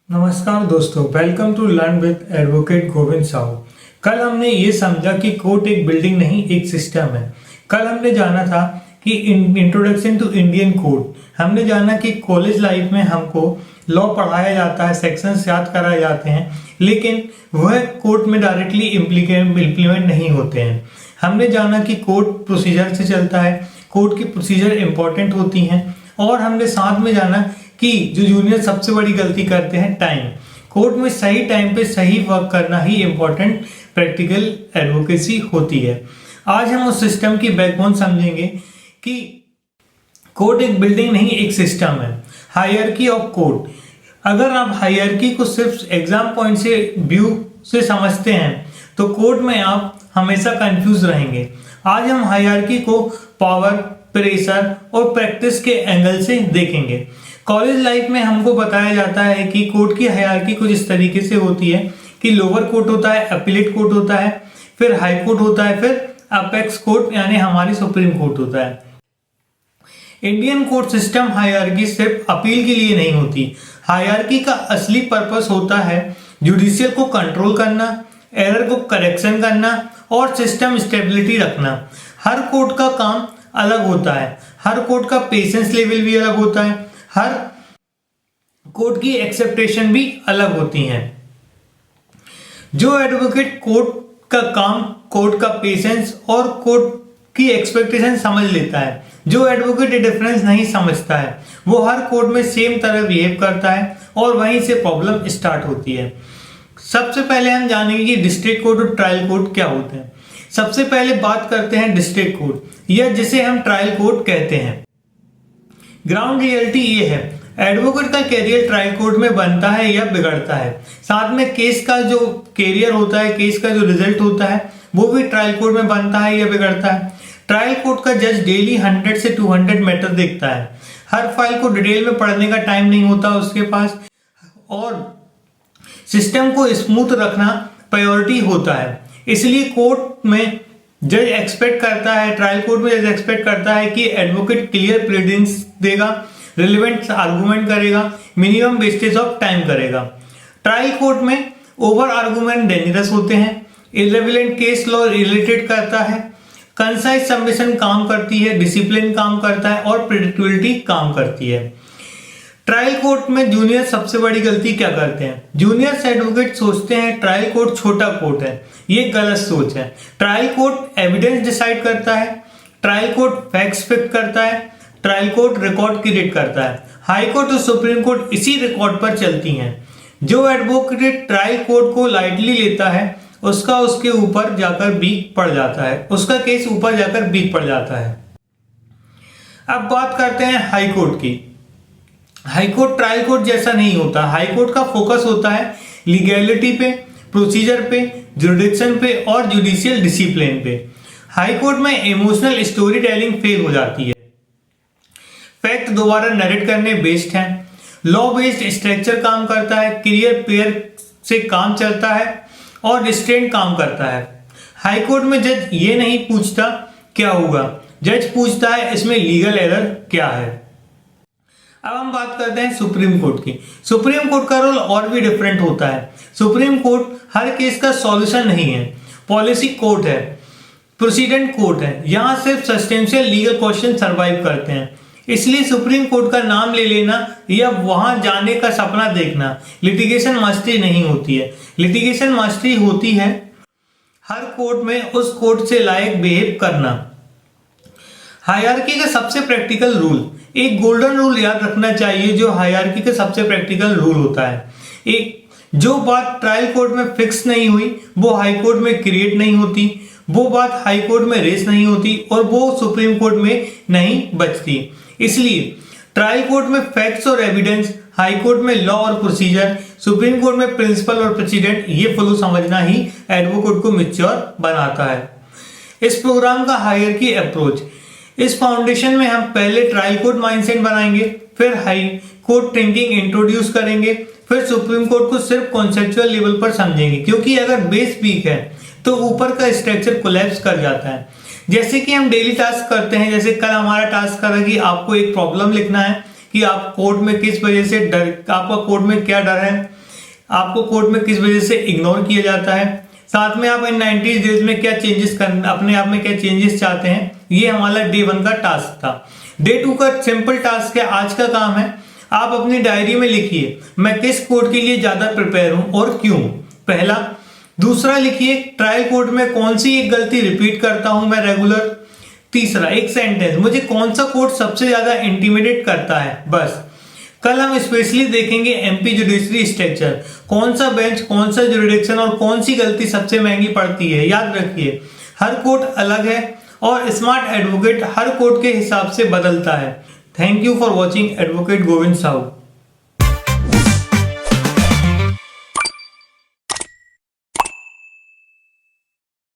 नमस्कार दोस्तों, welcome to learn with advocate Govind Sahu. कल हमने ये समझा कि कोर्ट एक बिल्डिंग नहीं, एक सिस्टम है। कल हमने जाना था कि इंट्रोडक्शन टू इंडियन कोर्ट, हमने जाना कि कॉलेज लाइफ में हमको लॉ पढ़ाया जाता है, सेक्शंस याद कराए जाते हैं, लेकिन वह कोर्ट में डायरेक्टली इम्प्लीमेंट नहीं होते हैं। हमने जाना कि कोर्ट प्रोसीजर से चलता है, कोर्ट की प्रोसीजर इंपॉर्टेंट होती हैं, और हमने साथ में जाना कि जो जूनियर सबसे बड़ी गलती करते हैं, टाइम। कोर्ट में सही टाइम पे सही वर्क करना ही इंपॉर्टेंट प्रैक्टिकल एडवोकेसी होती है। आज हम उस सिस्टम की बैकबोन समझेंगे कि कोर्ट एक बिल्डिंग नहीं, एक सिस्टम है। हायरार्की ऑफ कोर्ट, अगर आप हायरार्की को सिर्फ एग्जाम पॉइंट से व्यू से समझते हैं तो कोर्ट में आप हमेशा कंफ्यूज रहेंगे। आज हम हायरार्की को पावर, प्रेशर और प्रैक्टिस के एंगल से देखेंगे। कॉलेज लाइफ में हमको बताया जाता है कि कोर्ट की हायरार्की कुछ इस तरीके से होती है कि लोअर कोर्ट होता है, अपीलेट कोर्ट होता है, फिर हाई कोर्ट होता है, फिर अपेक्स कोर्ट यानी हमारी सुप्रीम कोर्ट होता है। इंडियन कोर्ट सिस्टम हायरार्की सिर्फ अपील के लिए नहीं होती। हायरार्की का असली पर्पस होता है जुडिशियल को कंट्रोल करना, एरर को करेक्शन करना और सिस्टम स्टेबिलिटी रखना। हर कोर्ट का काम अलग होता है, हर कोर्ट का पेशेंस लेवल भी अलग होता है, हर कोर्ट की एक्सेप्टेशन भी अलग होती हैं। जो एडवोकेट कोर्ट का काम, कोर्ट का पेशेंस और कोर्ट की एक्सपेक्टेशन समझ लेता है, जो एडवोकेट ये डिफरेंस नहीं समझता है, वो हर कोर्ट में सेम तरह बिहेव करता है और वहीं से प्रॉब्लम स्टार्ट होती है। सबसे पहले हम जानेंगे कि डिस्ट्रिक्ट कोर्ट और ट्रायल कोर्ट क्या होते हैं। सबसे पहले बात करते हैं डिस्ट्रिक्ट कोर्ट, या जिसे हम ट्रायल कोर्ट कहते हैं। ग्राउंड रियलिटी ये है, एडवोकेट का कैरियर ट्रायल कोर्ट में बनता है या बिगड़ता है। साथ में केस का जो कैरियर होता है, केस का जो रिजल्ट होता है, वो भी ट्रायल कोर्ट में बनता है या बिगड़ता है। ट्रायल कोर्ट का जज डेली 100 से 200 मैटर देखता है। हर फाइल को डिटेल में पढ़ने का टाइम नहीं होता उसके पास, और सिस्टम को स्मूथ रखना प्रायोरिटी होता है। इसलिए कोर्ट में जज एक्सपेक्ट करता है, ट्रायल कोर्ट में जज एक्सपेक्ट करता है कि एडवोकेट क्लियर प्लीडिंग्स देगा, रिलेवेंट आर्गुमेंट करेगा, मिनिमम वेस्टेज ऑफ टाइम करेगा। ट्रायल कोर्ट में ओवर आर्गुमेंट डेंजरस होते हैं, इररिलेवेंट केस लॉ रिलेटेड करता है, कंसाइज सबमिशन काम करती है, डिसिप्लिन काम करता है और प्रेडिक्टेबिलिटी काम करती है। ट्रायल कोर्ट में जूनियर सबसे बड़ी गलती क्या करते हैं? जूनियर एडवोकेट सोचते हैं ट्रायल कोर्ट छोटा कोर्ट है। ये गलत सोच है। ट्रायल कोर्ट एविडेंस डिसाइड करता है, ट्रायल कोर्ट फैक्ट्स फिक्स करता है, ट्रायल कोर्ट रिकॉर्ड क्रिएट करता है। हाई कोर्ट और सुप्रीम कोर्ट इसी रिकॉर्ड पर चलती हैं। जो एडवोकेट ट्रायल कोर्ट को लाइटली लेता है उसका उसके ऊपर जाकर वीक पड़ जाता है, उसका केस ऊपर जाकर वीक पड़ जाता है। अब बात करते हैं हाई कोर्ट की। हाई कोर्ट ट्रायल कोर्ट जैसा नहीं होता। हाई कोर्ट का फोकस होता है लीगैलिटी पे, प्रोसीजर पे, जुरिडिक्शन पे और जुडिशियल डिसिप्लिन पे। हाई कोर्ट में इमोशनल स्टोरी टेलिंग फेल हो जाती है। फैक्ट दोबारा नरेट करने बेस्ड है। लॉ बेस्ड स्ट्रक्चर काम करता है, क्लियर पेयर से काम चलता है और रिस्ट्रेंट काम करता है। हाई कोर्ट में जज ये नहीं पूछता क्या होगा, जज पूछता है इसमें लीगल एरर क्या है। अब हम बात करते हैं सुप्रीम कोर्ट की। सुप्रीम कोर्ट का रोल और भी डिफरेंट होता है। सुप्रीम कोर्ट हर केस का सॉल्यूशन नहीं है, पॉलिसी कोर्ट है, प्रेसिडेंट कोर्ट है। यहाँ सिर्फ सस्टेंशियल लीगल क्वेश्चन सर्वाइव करते हैं। इसलिए सुप्रीम कोर्ट का नाम ले लेना या वहां जाने का सपना देखना लिटिगेशन मास्टरी नहीं होती है। लिटिगेशन मास्टरी होती है हर कोर्ट में उस कोर्ट से लायक बिहेव करना। हायरार्की का सबसे प्रैक्टिकल रूल, एक गोल्डन रूल याद रखना चाहिए जो हायरार्की का सबसे प्रैक्टिकल रूल होता है। एक जो बात ट्रायल कोर्ट में फिक्स नहीं हुई वो हाई कोर्ट में क्रिएट नहीं होती, वो बात हाई कोर्ट में रेस नहीं होती और वो सुप्रीम कोर्ट में नहीं बचती। इसलिए ट्रायल कोर्ट में फैक्ट्स और एविडेंस, हाई कोर्ट में लॉ और प्रोसीजर, सुप्रीम कोर्ट में प्रिंसिपल और प्रेसिडेंट, ये फ्लो समझना ही एडवोकेट को मैच्योर बनाता है। इस प्रोग्राम का हायरार्की अप्रोच, इस फाउंडेशन में हम पहले ट्रायल कोर्ट माइंडसेट बनाएंगे, फिर हाई कोर्ट थिंकिंग इंट्रोड्यूस करेंगे, फिर सुप्रीम कोर्ट को सिर्फ कॉन्सेप्चुअल लेवल पर समझेंगे, क्योंकि अगर बेस वीक है तो ऊपर का स्ट्रक्चर कोलैप्स कर जाता है। जैसे कि हम डेली टास्क करते हैं, जैसे कल हमारा टास्क करा कि आपको एक प्रॉब्लम लिखना है कि आप कोर्ट में किस वजह से डर, आपका कोर्ट में क्या डर है, आपको कोर्ट में किस वजह से इग्नोर किया जाता है, साथ में आप इन 90 डेज में क्या चेंजेस करना, अपने आप में क्या चेंजेस चाहते हैं। ये हमारा डे 1 का टास्क था। डे 2 का सिंपल टास्क है, आज का काम है आप अपनी डायरी में लिखिए मैं किस कोर्ट के लिए ज्यादा प्रिपेयर हूं और क्यों, पहला। दूसरा लिखिए ट्रायल कोर्ट में कौन सी एक गलती रिपीट करता हूं मैं रेगुलर। तीसरा एक सेंटेंस, मुझे कौन सा कोर्ट सबसे ज्यादा इंटिमिडेट करता है, बस। कल हम स्पेशली देखेंगे एमपी जुडिशरी स्ट्रक्चर, कौन सा बेंच, कौन सा जुरिडिक्शन और कौन सी गलती सबसे महंगी पड़ती है। याद रखिए हर कोर्ट अलग है और स्मार्ट एडवोकेट हर कोर्ट के हिसाब से बदलता है। Thank you for watching advocate Govind Sahu.